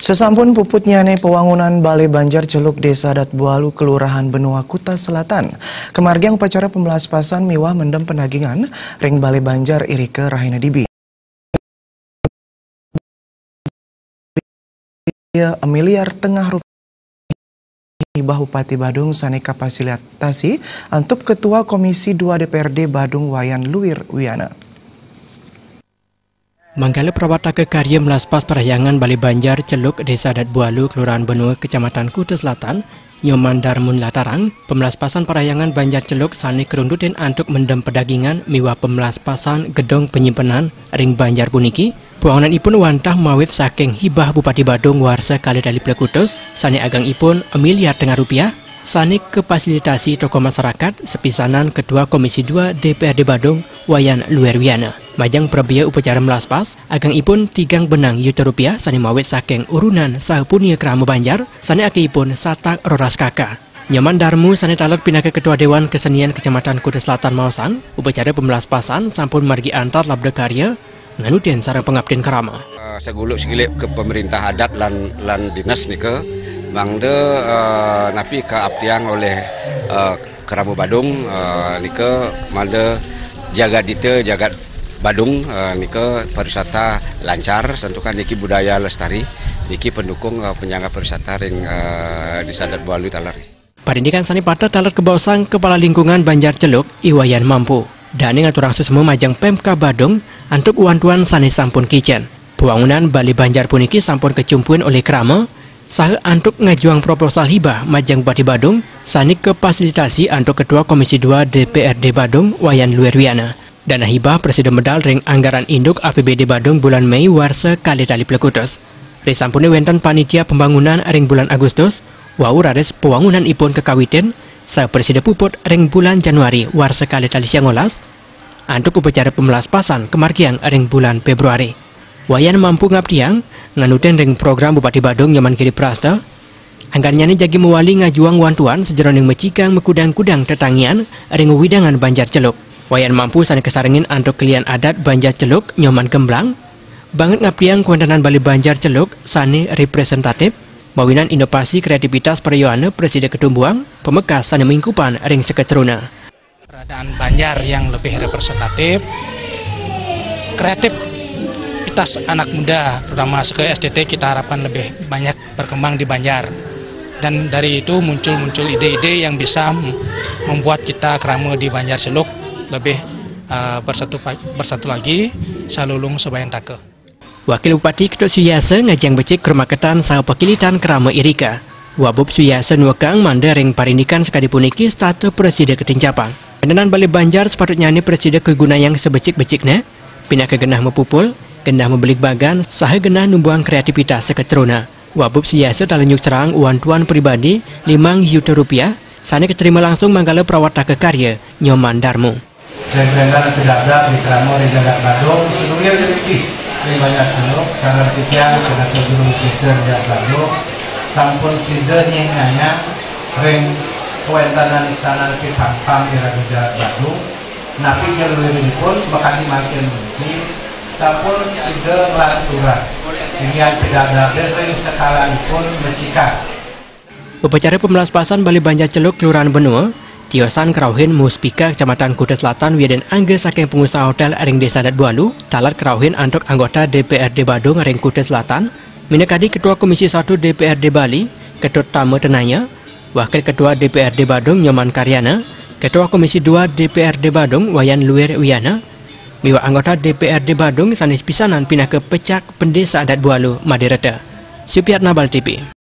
Sesampun puput nyane pewangunan Balai Banjar Celuk Desa Adat Bualu Kelurahan Benua Kuta Selatan. Kemargian upacara pembelaspasan miwah mendem penagingan ring Balai Banjar Irike Rahina Dibi. Miliar tengah rupiah hibah Bupati Badung saneka fasilitasi untuk Ketua Komisi 2 DPRD Badung Wayan Luir Wiana. Manggala Prawata Kekarya melaspas perahyangan Balai Banjar Celuk Desa Adat Bualu Kelurahan Benua Kecamatan Kuta Selatan Nyoman Darmun Latarang pemelaspasan perahyangan Banjar Celuk sani kerundutin antuk mendem pedagingan miwa pemelaspasan gedong penyimpanan ring Banjar puniki puangan ipun wantah mawit saking hibah Bupati Badung warsa kali dali plekutus sani agang ipun miliar tengah rupiah sani kefasilitasi tokoh masyarakat sepisanan Ketua Komisi 2 DPRD Badung Wayan Luir Wiana. Majang perbiaya upacara melaspas agang ipun 3 benang juta rupiah sani mawit saking urunan sahupunia kerama Banjar sani ake ipun satak roras kaka. Nyaman Darmu sani talak pindah ke Ketua Dewan Kesenian Kecamatan Kuta Selatan Mausang upacara pemelaspasan sampun margi antar labda karya nganutin sarang pengabdian kerama. Seguluk segilip ke pemerintah adat lan dinas nih ke bangde napi keabdian oleh kerama Badung nih ke malde jaga dite jaga Badung nike pariwisata lancar, sentukan niki budaya lestari, niki pendukung penyangga pariwisata ring di Adat Bualu talari. Parindikan sani patah talat kebosang Kepala Lingkungan Banjar Celuk Iwayan Mampu. Dani ngaturang susemu majang Pemka Badung antuk wantuan sani sampun kitchen. Pewangunan Balai Banjar puniki sampun kecumpuin oleh kerama, sah antuk ngajuang proposal hibah majang Bupati Badung, sani kefasilitasi antuk Ketua Komisi 2 DPRD Badung Wayan Luir Wiana. Dana hibah Presiden medal ring anggaran induk APBD Badung bulan Mei warsa kali tali plekutus. Risampune wenten panitia pembangunan ring bulan Agustus, wau rares pewangunan ipun kekawiten, sa Presiden puput ring bulan Januari warsa kali tali siangolas, antuk upacara pemelaspasan kemargian ring bulan Februari. Wayan mampu ngabdiang, nganuten ring program Bupati Badung Nyaman Kiri Prasta, anggarnya ni jagi mewali ngajuang wantuan sejeroning mecikang mekudang-kudang tetangian ring widangan Banjar Celuk. Wayan mampu sani kesarengin antuk kelian adat Banjar Celuk Nyoman Gemblang, banget ngabdiang kewendanan Balai Banjar Celuk sani representatif, mawinan inovasi kreativitas peryoane Presiden Ketumbuang, pemekas sani mingkupan ring seketeruna. Keberadaan Banjar yang lebih representatif, kreativitas anak muda, terutama ke SDT kita harapkan lebih banyak berkembang di Banjar. Dan dari itu muncul ide-ide yang bisa membuat kita kerama di Banjar Celuk lebih bersatu lagi salulung sebayang take. Wakil Bupati Ketua Suyase ngajang becik kermaketan sang pakilitan kerama Irika. Wabub Suyase nuakang mandering parindikan sekali puniki statu Presiden Ketincapang. Pendenan Balai Banjar sepatutnya ni Presiden kegunayang sebecik-beciknya, pindah ke genah mepupul, genah membelik bagan, saha genah numbuang kreativitas seketeruna. Wabub Suyase talenjuk serang wantuan pribadi 5 juta rupiah, sani keterima langsung manggala Prawata Kekarya Nyoman Darmu. Rencana pedagang di Kramo di Jagat Badung seluruhnya rezeki di Banjar Celuk sarang kita kena guru sisir Jagat Badung sampun sider yang nanya ring kewentanan sana pitangkang di Jagat Badung napi jalur ini pun bakal dimakin mungkin sampun sider lanturan dengan pedagang ring sekala pun bercikap. Upacara pemelaspasan Balai Banjar Celuk Kelurahan Benua Tiosan Kerauhin Muspika Kecamatan Kuta Selatan Wieden Angge saking pengusaha hotel ring Desa Adat Bualu talat Kerauhin antuk anggota DPRD Badung ring Kuta Selatan minakadi Ketua Komisi 1 DPRD Bali Ketut Tama Tenaya Wakil Ketua DPRD Badung Nyoman Karyana Ketua Komisi 2 DPRD Badung Wayan Luir Wiana miwa anggota DPRD Badung sanis pisanan pindah ke Pecak Pendesa Adat Bualu Madirata. Supiat Nabal TV.